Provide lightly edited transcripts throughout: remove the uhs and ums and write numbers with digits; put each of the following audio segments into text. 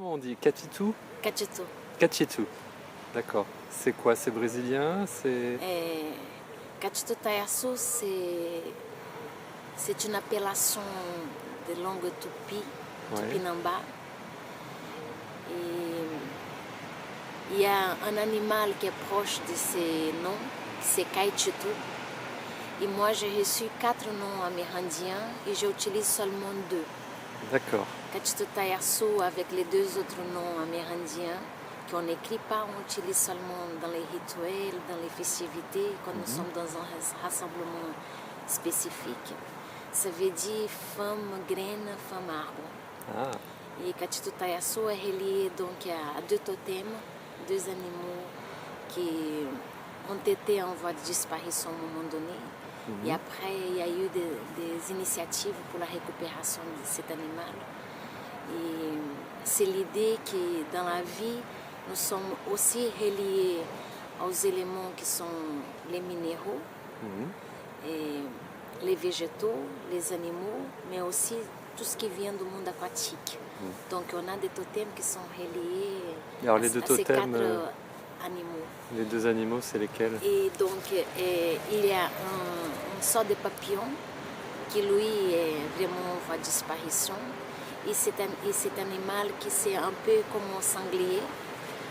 Comment on dit? Catitu? Catitu. Catitu. D'accord. C'est quoi? C'est brésilien? Catitu Taiaçu, c'est une appellation de langue tupi, tupinamba. Et il y a un animal qui est proche de ces noms, c'est Caititu. Et moi, j'ai reçu 4 noms amérindiens et j'utilise seulement 2. D'accord. Catitu Taiaçu avec les 2 autres noms amérindiens qu'on n'écrit pas, on utilise seulement dans les rituels, dans les festivités, quand nous sommes dans un rassemblement spécifique. Ça veut dire femme graine, femme arbre. Ah. Et Catitu Taiaçu est relié donc à 2 totems, 2 animaux qui ont été en voie de disparition à un moment donné. Et après, il y a eu des initiatives pour la récupération de cet animal. Et c'est l'idée que dans la vie, nous sommes aussi reliés aux éléments qui sont les minéraux, et les végétaux, les animaux, mais aussi tout ce qui vient du monde aquatique. Donc on a des totems qui sont reliés Alors, les 2 à ces 4 totems, animaux. les 2 animaux, c'est lesquels? Et donc il y a une sorte de papillon qui lui est vraiment en voie de disparition. Et c'est un animal qui c'est un peu comme un sanglier,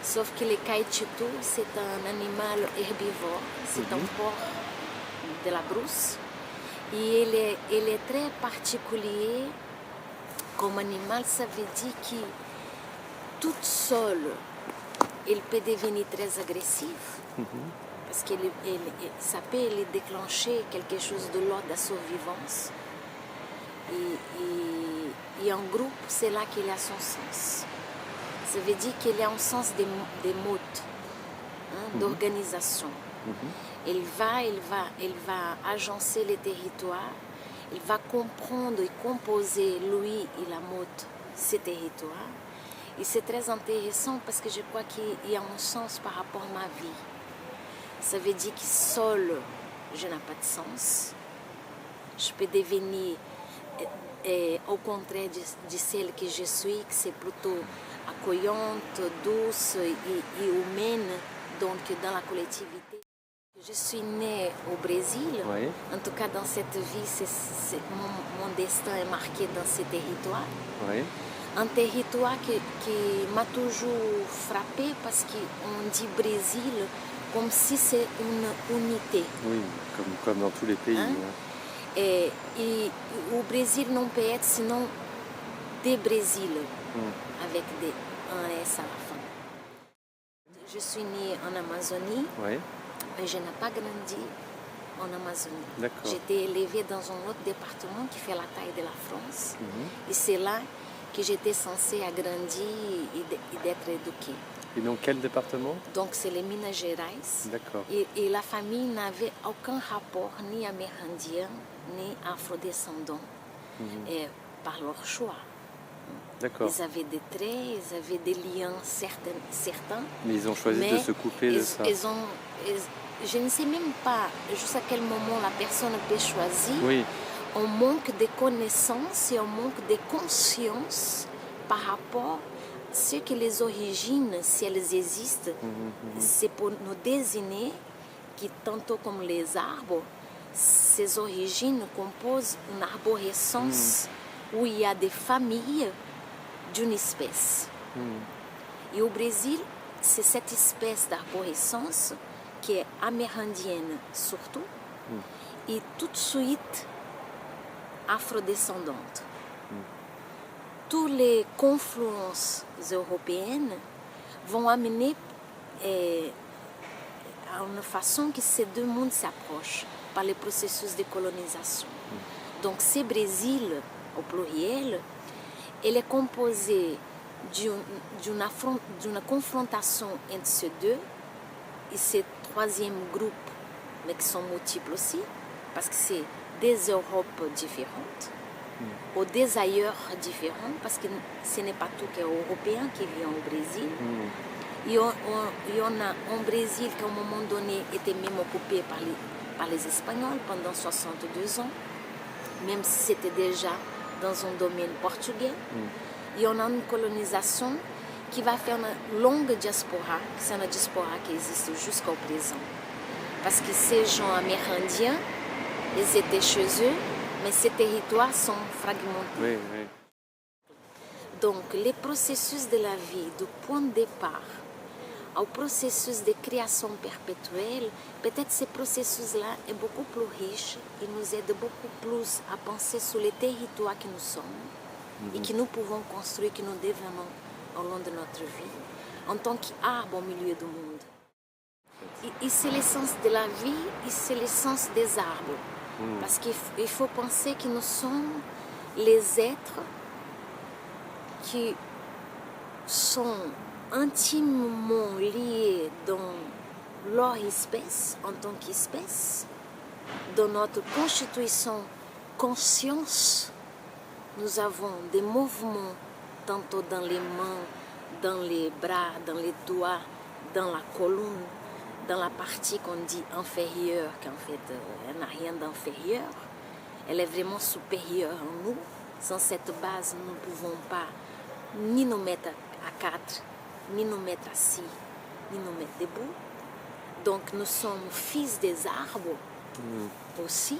sauf que le Caititu, c'est un animal herbivore, c'est un porc de la brousse. Et il est très particulier comme animal, ça veut dire que toute seule, il peut devenir très agressif. Parce que ça peut lui déclencher quelque chose de l'ordre de la survivance. Et en groupe, c'est là qu'il a son sens. Ça veut dire qu'il a un sens des modes, d'organisation. Il va agencer les territoires, il va comprendre et composer, lui, il a mode ces territoires. Et c'est très intéressant parce que je crois qu'il y a un sens par rapport à ma vie. Ça veut dire que seul, je n'ai pas de sens. Je peux devenir, au contraire de celle que je suis, que c'est plutôt accueillante, douce et humaine, donc dans la collectivité. Je suis née au Brésil. En tout cas, dans cette vie, mon destin est marqué dans ces territoires. Un territoire qui m'a toujours frappé parce qu'on dit Brésil comme si c'est une unité. Oui, comme dans tous les pays. Et au Brésil non peut être sinon des Brésil, avec un S à la fin. Je suis née en Amazonie, mais je n'ai pas grandi en Amazonie. J'ai été élevée dans un autre département qui fait la taille de la France. Et c'est là que j'étais censée agrandir et d'être éduquée. Et donc quel département? Donc c'est les Minas Gerais. D'accord. Et la famille n'avait aucun rapport ni amérindien ni afrodescendant par leur choix. D'accord. Ils avaient des traits, ils avaient des liens certains. Mais ils ont choisi de se couper de ça. Je ne sais même pas jusqu'à quel moment la personne peut choisir. On manque de connaissances et on manque de conscience par rapport à ce que les origines, si elles existent, c'est pour nous désigner que tantôt comme les arbres, ces origines composent une arborescence où il y a des familles d'une espèce. Et au Brésil, c'est cette espèce d'arborescence qui est amérindienne surtout, et tout de suite afrodescendante. Toutes les confluences européennes vont amener à une façon que ces 2 mondes s'approchent par les processus de colonisation. Donc ce Brésil, au pluriel, elle est composée d'une confrontation entre ces 2 et ce 3e groupe, mais qui sont multiples aussi, parce que c'est des Europes différentes, ou des ailleurs différents, parce que ce n'est pas tout qui est européen qui vient au Brésil. Il y en a un Brésil qui, à un moment donné, était même occupé par les Espagnols pendant 62 ans, même si c'était déjà dans un domaine portugais. et on a une colonisation qui va faire une longue diaspora, c'est une diaspora qui existe jusqu'au présent. Parce que ces gens amérindiens, ils étaient chez eux, mais ces territoires sont fragmentés. Oui, oui. Donc, les processus de la vie, du point de départ au processus de création perpétuelle, peut-être ce processus-là est beaucoup plus riche et nous aide beaucoup plus à penser sur les territoires que nous sommes et que nous pouvons construire, que nous devenons au long de notre vie, en tant qu'arbre au milieu du monde. Et c'est l'essence de la vie et c'est l'essence des arbres. Parce qu'il faut penser que nous sommes les êtres qui sont intimement liés dans leur espèce, en tant qu'espèce, dans notre constitution conscience. Nous avons des mouvements, tantôt dans les mains, dans les bras, dans les doigts, dans la colonne, dans la partie qu'on dit inférieure, qu'en fait, elle n'a rien d'inférieur. Elle est vraiment supérieure à nous. Sans cette base, nous ne pouvons pas ni nous mettre à quatre, ni nous mettre assis, ni nous mettre debout. Donc, nous sommes fils des arbres aussi.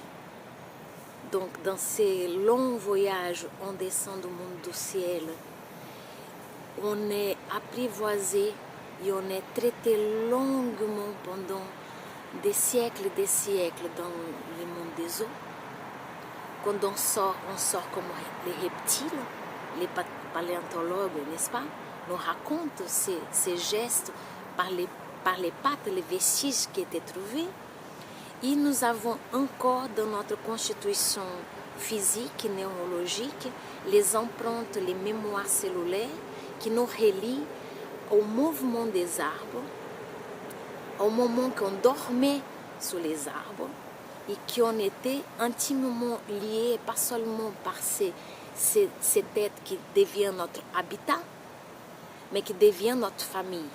Donc, dans ces longs voyages, on descend du monde du ciel. On est apprivoisé et on est traité longuement pendant des siècles dans le monde des eaux. Quand on sort comme les reptiles, les paléontologues, n'est-ce pas, nous racontent ces gestes par les pattes, les vestiges qui étaient trouvés. Et nous avons encore dans notre constitution physique et néurologique les empreintes, les mémoires cellulaires qui nous relient au mouvement des arbres, au moment qu'on dormait sous les arbres et qui ont été intimement liés, pas seulement par ces têtes qui deviennent notre habitat, mais qui deviennent notre famille.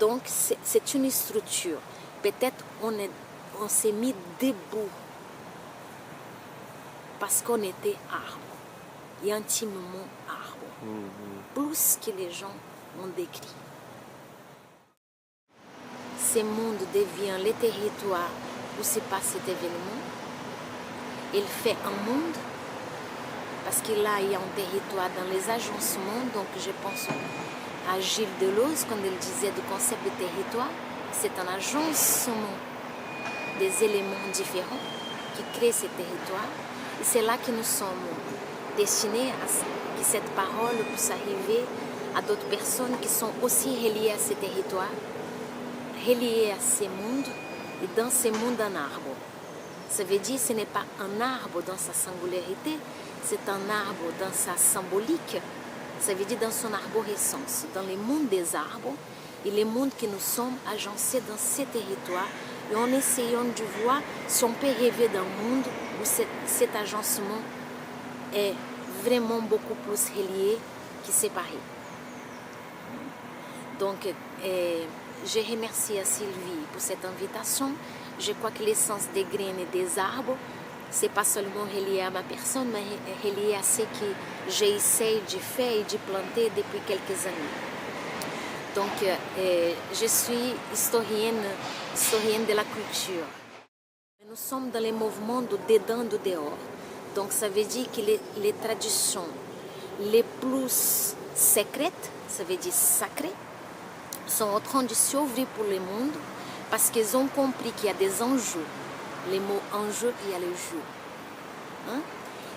Donc c'est une structure. Peut-être on s'est mis debout parce qu'on était arbre et intimement arbre, plus que les gens ont décrit. Ce monde devient le territoire où se passe cet événement. Il fait un monde parce que là il y a un territoire dans les agencements. Donc je pense à Gilles Deleuze quand il disait du concept de territoire. C'est un agencement des éléments différents qui crée ce territoire. Et c'est là que nous sommes destinés à que cette parole puisse arriver à d'autres personnes qui sont aussi reliées à ce territoire, reliées à ces mondes, et dans ces mondes un arbre. Ça veut dire que ce n'est pas un arbre dans sa singularité, c'est un arbre dans sa symbolique. Ça veut dire dans son arborescence, dans les mondes des arbres, et les mondes que nous sommes agencés dans ces territoires, et en essayant de voir si on peut rêver d'un monde où cet agencement est vraiment beaucoup plus relié que séparé. Donc, je remercie à Sylvie pour cette invitation. Je crois que l'essence des graines et des arbres, c'est pas seulement relié à ma personne, mais relié à ce que j'essaie de faire et de planter depuis quelques années. Donc, je suis historienne de la culture. Nous sommes dans les mouvements de dedans, de dehors. Donc, ça veut dire que les traditions les plus secrètes, ça veut dire sacrées, sont en train de s'ouvrir pour le monde parce qu'ils ont compris qu'il y a des enjeux. Les mots enjeux, il y a le jeu.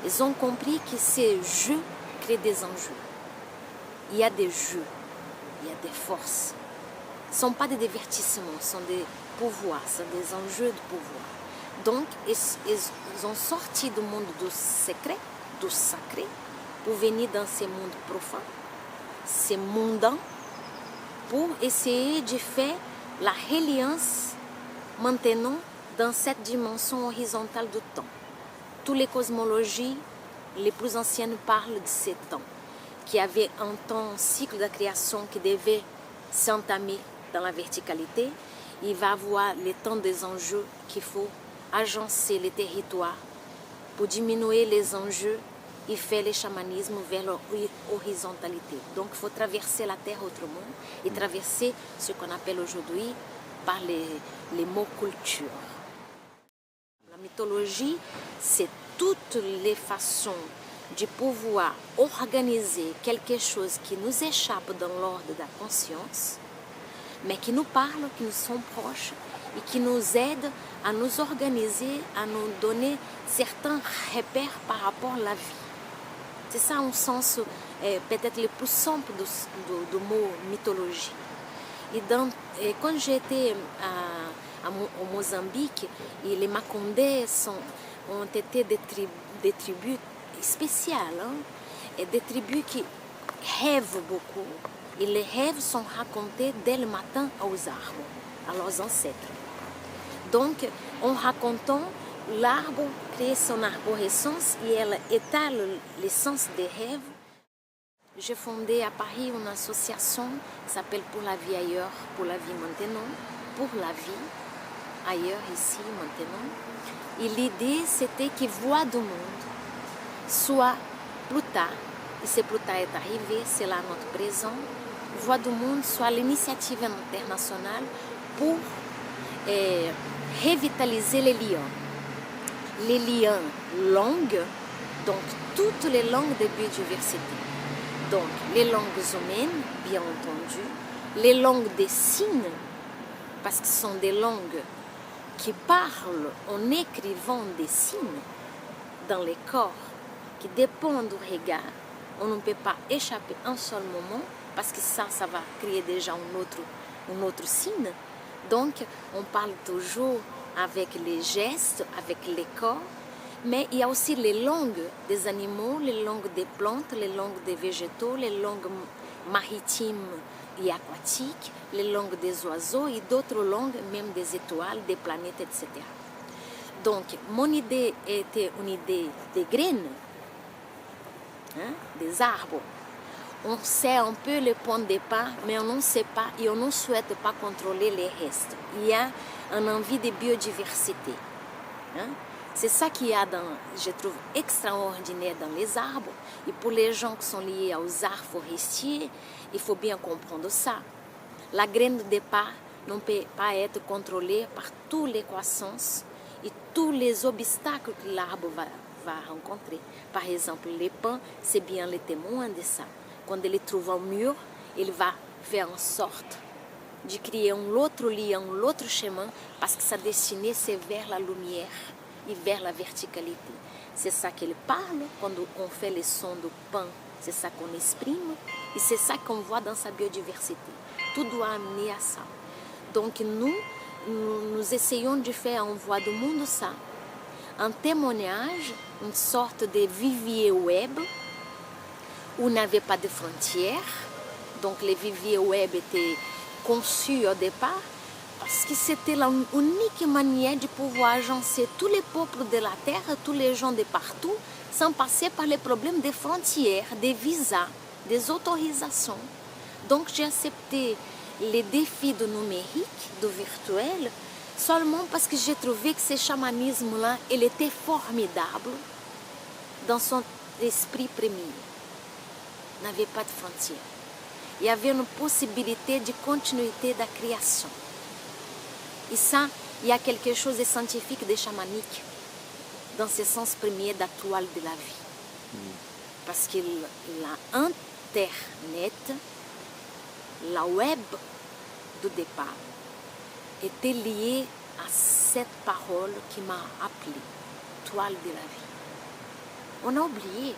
Ils ont compris que ces jeux créent des enjeux. Il y a des jeux. Il y a des forces. Ce ne sont pas des divertissements, ce sont des pouvoirs, ce sont des enjeux de pouvoir. Donc, ils ont sorti du monde du secret, du sacré, pour venir dans ces mondes profonds, ces mondains, pour essayer de faire la reliance maintenant dans cette dimension horizontale du temps. Toutes les cosmologies les plus anciennes parlent de ce temps, qui avait un temps, un cycle de création qui devait s'entamer dans la verticalité. Il va avoir le temps des enjeux qu'il faut agencer les territoires pour diminuer les enjeux il fait le chamanisme vers l'horizontalité. Donc il faut traverser la terre autrement et traverser ce qu'on appelle aujourd'hui par les mots culture. La mythologie, c'est toutes les façons de pouvoir organiser quelque chose qui nous échappe dans l'ordre de la conscience, mais qui nous parle, qui nous sont proches et qui nous aident à nous organiser, à nous donner certains repères par rapport à la vie. C'est ça un sens peut-être le plus simple du mot mythologie. Et quand j'étais au Mozambique, et les Macondés ont été des tribus spéciales, et des tribus qui rêvent beaucoup. Et les rêves sont racontés dès le matin aux arbres, à leurs ancêtres. Donc, en racontant, l'arbre crée son arborescence et elle étale l'essence des rêves. J'ai fondé à Paris une association qui s'appelle Pour la vie ailleurs, pour la vie maintenant, pour la vie ailleurs, ici, maintenant. Et l'idée, c'était que Voix du Monde soit plus tard, et c'est plus tard est arrivé, c'est là notre présent, Voix du Monde soit l'initiative internationale pour revitaliser les liens. Les liens langues, donc toutes les langues de biodiversité. Donc les langues humaines, bien entendu, les langues des signes, parce que ce sont des langues qui parlent en écrivant des signes dans les corps, qui dépendent du regard. On ne peut pas échapper un seul moment, parce que ça va créer déjà un autre signe. Donc on parle toujours avec les gestes, avec les corps, mais il y a aussi les langues des animaux, les langues des plantes, les langues des végétaux, les langues maritimes et aquatiques, les langues des oiseaux et d'autres langues, même des étoiles, des planètes, etc. Donc, mon idée était une idée des graines, des arbres. On sait un peu le point de départ, mais on ne sait pas et on ne souhaite pas contrôler les restes. Il y a une envie de biodiversité. C'est ça qu'il y a, je trouve, extraordinaire dans les arbres. Et pour les gens qui sont liés aux arts forestiers, il faut bien comprendre ça. La graine de départ ne peut pas être contrôlée par toutes les croissances et tous les obstacles que l'arbre va rencontrer. Par exemple, les pins, c'est bien le témoin de ça. Quand il trouve un mur, il va faire en sorte de créer un autre lien, un autre chemin, parce que sa destinée, c'est vers la lumière et vers la verticalité. C'est ça qu'il parle quand on fait les sons du pain, c'est ça qu'on exprime, et c'est ça qu'on voit dans sa biodiversité. Tout doit amener à ça. Donc nous essayons de faire en Voix du Monde ça, un témoignage, une sorte de vivier web, où il n'y avait pas de frontières. Donc les viviers web étaient conçus au départ parce que c'était l'unique manière de pouvoir agencer tous les peuples de la terre, tous les gens de partout, sans passer par les problèmes des frontières, des visas, des autorisations. Donc j'ai accepté les défis du numérique, du virtuel, seulement parce que j'ai trouvé que ce chamanisme-là, il était formidable dans son esprit premier. Il n'avait pas de frontières. Il y avait une possibilité de continuité de la création. Et ça, il y a quelque chose de scientifique, de chamanique, dans ce sens premier de la toile de la vie. Parce que l'Internet, la web du départ, était liée à cette parole qui m'a appelée, toile de la vie. On a oublié.